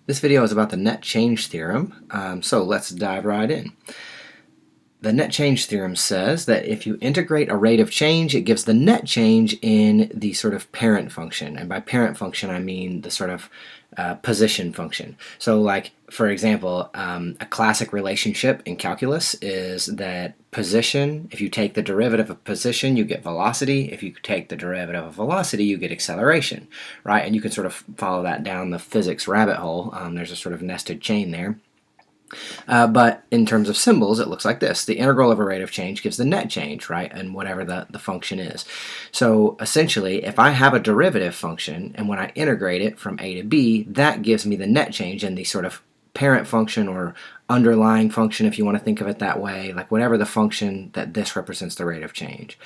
This video is about the net change theorem, so let's dive right in. The net change theorem says that if you integrate a rate of change, it gives the net change in the sort of parent function. And by parent function, I mean the sort of position function. So like, for example, a classic relationship in calculus is that position, if you take the derivative of position, you get velocity. If you take the derivative of velocity, you get acceleration, right? And you can sort of follow that down the physics rabbit hole. There's a sort of nested chain there. But in terms of symbols, it looks like this. The integral of a rate of change gives the net change, right, and whatever the function is. So essentially, if I have a derivative function, and when I integrate it from a to b, that gives me the net change in the sort of parent function or underlying function, if you want to think of it that way, like whatever the function that this represents the rate of change.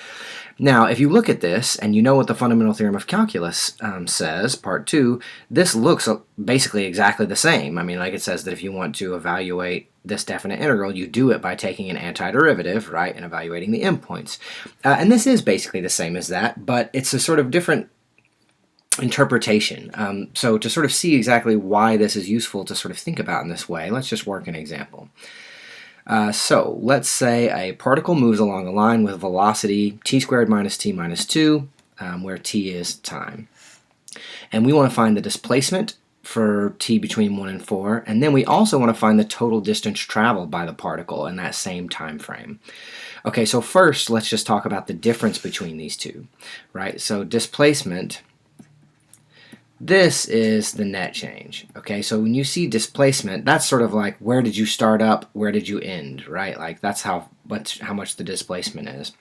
Now, if you look at this and you know what the fundamental theorem of calculus says, part 2, this looks basically exactly the same. I mean, like it says that if you want to evaluate this definite integral, you do it by taking an antiderivative, right, and evaluating the endpoints. And this is basically the same as that, but it's a sort of different interpretation. So to sort of see exactly why this is useful to sort of think about in this way, let's just work an example. So let's say a particle moves along a line with velocity t squared minus t minus 2, where t is time. And we want to find the displacement for t between 1 and 4, and then we also want to find the total distance traveled by the particle in that same time frame. Okay, so first let's just talk about the difference between these two, right? So displacement, this is the net change. Okay, so when you see displacement, that's sort of like where did you start up, where did you end, right? Like that's how much the displacement is.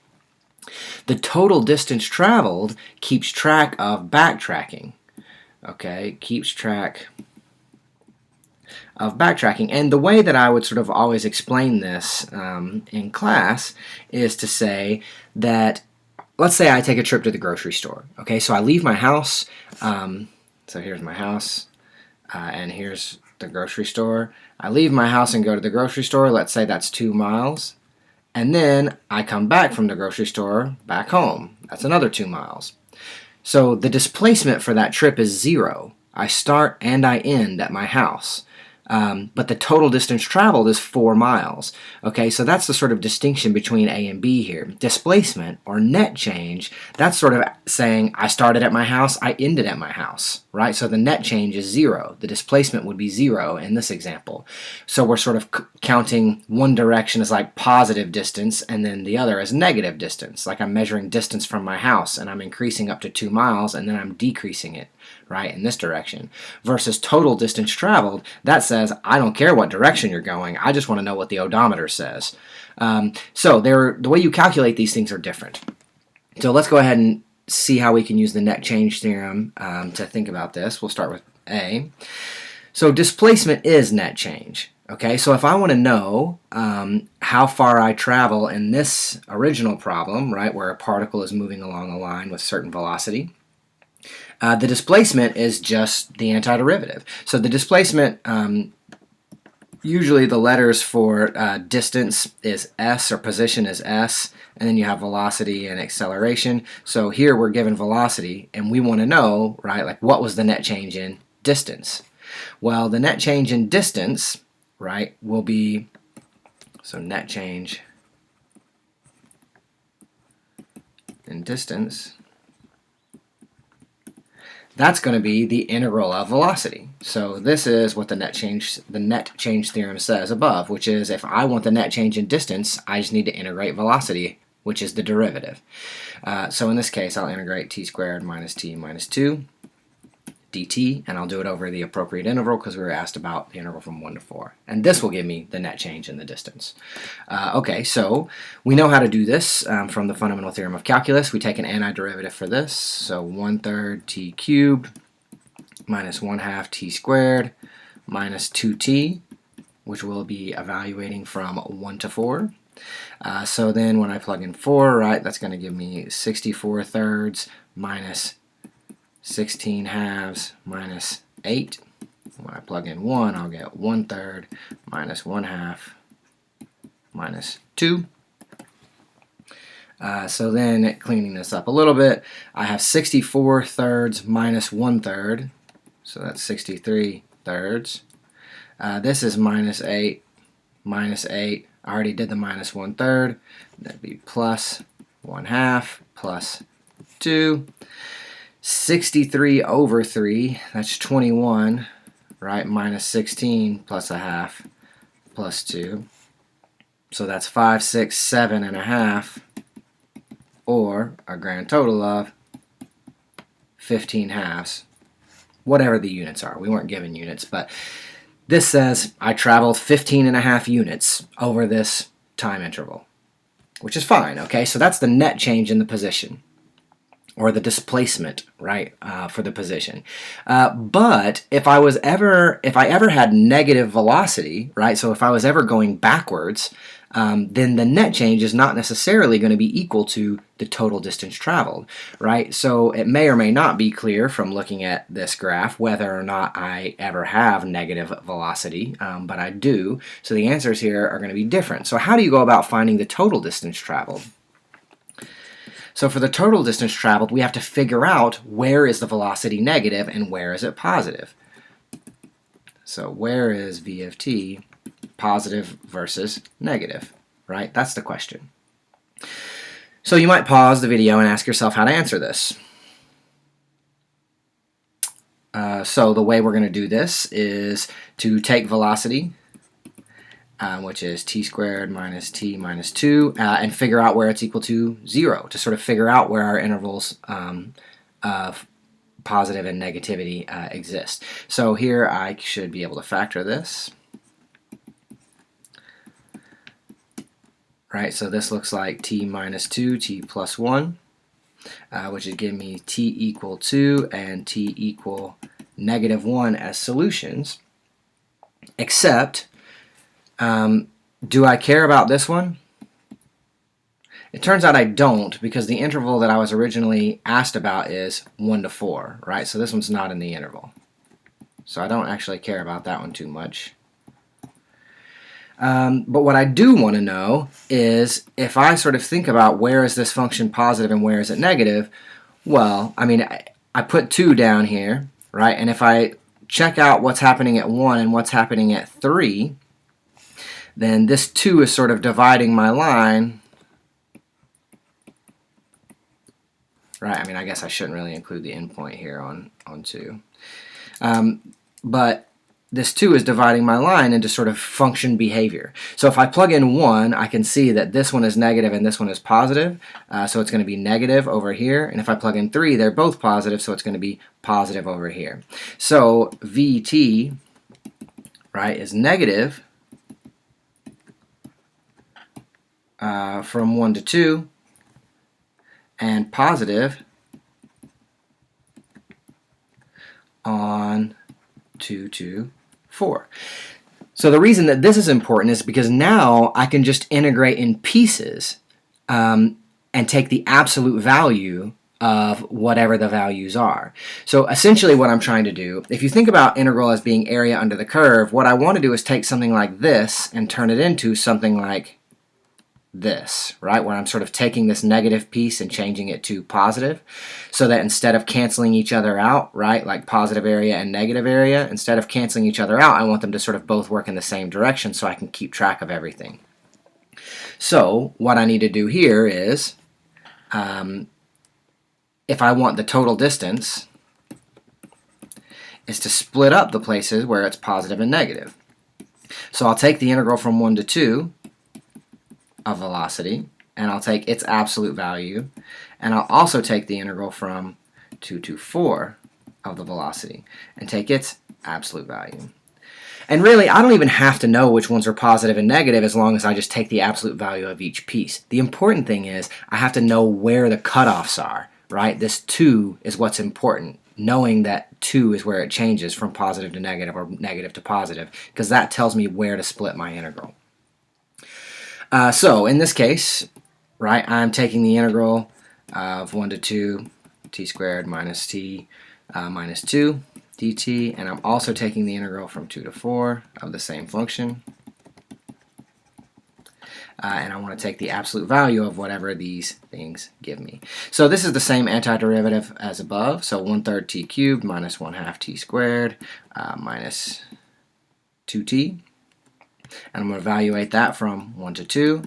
The total distance traveled keeps track of backtracking. Okay, keeps track of backtracking. And the way that I would sort of always explain this in class is to say that, let's say I take a trip to the grocery store. Okay, so I leave my house. So here's my house, and here's the grocery store. I leave my house and go to the grocery store. Let's say that's 2 miles. And then I come back from the grocery store back home. That's another 2 miles. So the displacement for that trip is 0. I start and I end at my house. But the total distance traveled is 4 miles. Okay, so that's the sort of distinction between A and B here. Displacement, or net change, that's sort of saying I started at my house, I ended at my house, right? So the net change is 0. The displacement would be 0 in this example. So we're sort of counting one direction as like positive distance and then the other as negative distance. Like I'm measuring distance from my house and I'm increasing up to 2 miles and then I'm decreasing it, right, in this direction. Versus total distance traveled, that says I don't care what direction you're going, I just want to know what the odometer says. So the way you calculate these things are different. So let's go ahead and see how we can use the net change theorem to think about this. We'll start with A. So displacement is net change. Okay, so if I want to know how far I travel in this original problem, right, where a particle is moving along a line with certain velocity, the displacement is just the antiderivative. So the displacement, usually the letters for distance is s, or position is s, and then you have velocity and acceleration. So here we're given velocity, and we want to know, right, like what was the net change in distance? Well, the net change in distance, right, will be, so net change in distance, that's going to be the integral of velocity. So this is what the net change theorem says above, which is if I want the net change in distance, I just need to integrate velocity, which is the derivative. So in this case, I'll integrate t squared minus t minus 2 dt, and I'll do it over the appropriate interval because we were asked about the interval from 1 to 4. And this will give me the net change in the distance. Okay, so we know how to do this from the fundamental theorem of calculus. We take an antiderivative for this, so 1/3 t cubed minus 1/2 t squared minus 2t, which we'll be evaluating from 1 to 4. So then when I plug in 4, right, that's going to give me 64 thirds minus 16 halves minus 8. When I plug in 1, I'll get 1/3 minus 1/2 minus 2. So then, cleaning this up a little bit, I have 64 thirds minus 1/3, so that's 63 thirds, This is minus 8, minus 8. I already did the minus 1/3. That'd be plus 1/2 plus 2. 63 over 3, that's 21, right? Minus 16 plus 1/2 plus 2. So that's 5, 6, 7.5, or a grand total of 15 halves, whatever the units are. We weren't given units, but this says I traveled 15.5 units over this time interval, which is fine, okay? So that's the net change in the position, or the displacement, right, for the position. But if I ever had negative velocity, right, so if I was ever going backwards, then the net change is not necessarily going to be equal to the total distance traveled, right? So it may or may not be clear from looking at this graph whether or not I ever have negative velocity, but I do. So the answers here are going to be different. So how do you go about finding the total distance traveled? So for the total distance traveled, we have to figure out where is the velocity negative and where is it positive. So where is v of t positive versus negative, right? That's the question. So you might pause the video and ask yourself how to answer this. So the way we're going to do this is to take velocity, which is t squared minus t minus 2, and figure out where it's equal to 0, to sort of figure out where our intervals of positive and negativity exist. So here I should be able to factor this. Right, so this looks like t minus 2, t plus 1, which would give me t equal 2 and t equal negative 1 as solutions, except do I care about this one? It turns out I don't, because the interval that I was originally asked about is 1 to 4, right? So this one's not in the interval. So I don't actually care about that one too much. But what I do want to know is, if I sort of think about where is this function positive and where is it negative, well, I mean, I put 2 down here, right? And if I check out what's happening at 1 and what's happening at 3, then this 2 is sort of dividing my line, right? I mean, I guess I shouldn't really include the endpoint here on 2. But this 2 is dividing my line into sort of function behavior. So if I plug in 1, I can see that this one is negative and this one is positive. So it's going to be negative over here. And if I plug in 3, they're both positive, so it's going to be positive over here. So Vt, right, is negative from 1 to 2, and positive on 2 to 4. So the reason that this is important is because now I can just integrate in pieces and take the absolute value of whatever the values are. So essentially what I'm trying to do, if you think about integral as being area under the curve, what I want to do is take something like this and turn it into something like this, right? Where I'm sort of taking this negative piece and changing it to positive, so that instead of canceling each other out, right, like positive area and negative area, instead of canceling each other out, I want them to sort of both work in the same direction so I can keep track of everything. So what I need to do here is, if I want the total distance, is to split up the places where it's positive and negative. So I'll take the integral from 1 to 2 of velocity, and I'll take its absolute value, and I'll also take the integral from 2 to 4 of the velocity and take its absolute value. And really, I don't even have to know which ones are positive and negative as long as I just take the absolute value of each piece. The important thing is I have to know where the cutoffs are, right? This 2 is what's important, knowing that 2 is where it changes from positive to negative or negative to positive, because that tells me where to split my integral. So in this case, right, I'm taking the integral of 1 to 2 t squared minus t minus 2 dt, and I'm also taking the integral from 2 to 4 of the same function. And I want to take the absolute value of whatever these things give me. So this is the same antiderivative as above, so 1/3 t cubed minus 1/2 t squared minus 2t. And I'm going to evaluate that from 1 to 2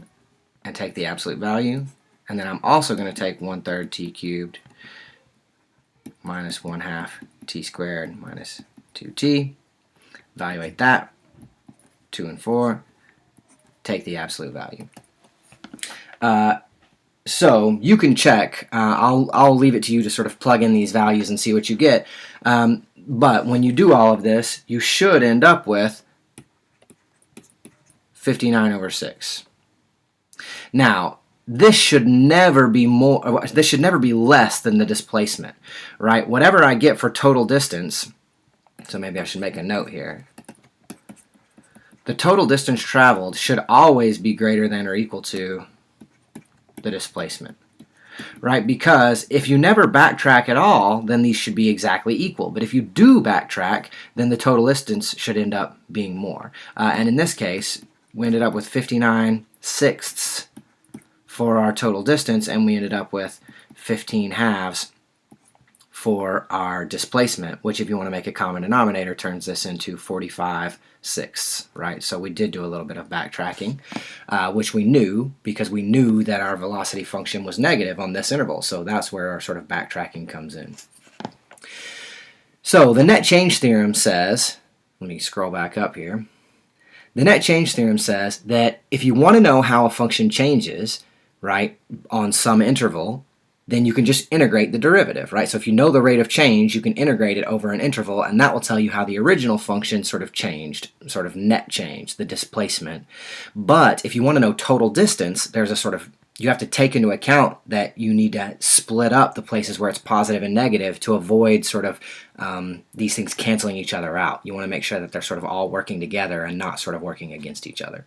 and take the absolute value. And then I'm also going to take 1/3 t cubed minus 1/2 t squared minus 2t. Evaluate that, 2 and 4, take the absolute value. So you can check. I'll leave it to you to sort of plug in these values and see what you get. But when you do all of this, you should end up with 59/6. Now, this should never be more. This should never be less than the displacement, right? Whatever I get for total distance. So maybe I should make a note here. The total distance traveled should always be greater than or equal to the displacement, right? Because if you never backtrack at all, then these should be exactly equal. But if you do backtrack, then the total distance should end up being more. And in this case, we ended up with 59/6 for our total distance, and we ended up with 15/2 for our displacement, which, if you want to make a common denominator, turns this into 45/6, right? So we did do a little bit of backtracking, which we knew because we knew that our velocity function was negative on this interval. So that's where our sort of backtracking comes in. So the net change theorem says, let me scroll back up here. The net change theorem says that if you want to know how a function changes, right, on some interval, then you can just integrate the derivative, right? So if you know the rate of change, you can integrate it over an interval, and that will tell you how the original function sort of changed, sort of net change, the displacement. But if you want to know total distance, there's a sort of, you have to take into account that you need to split up the places where it's positive and negative to avoid sort of these things canceling each other out. You want to make sure that they're sort of all working together and not sort of working against each other.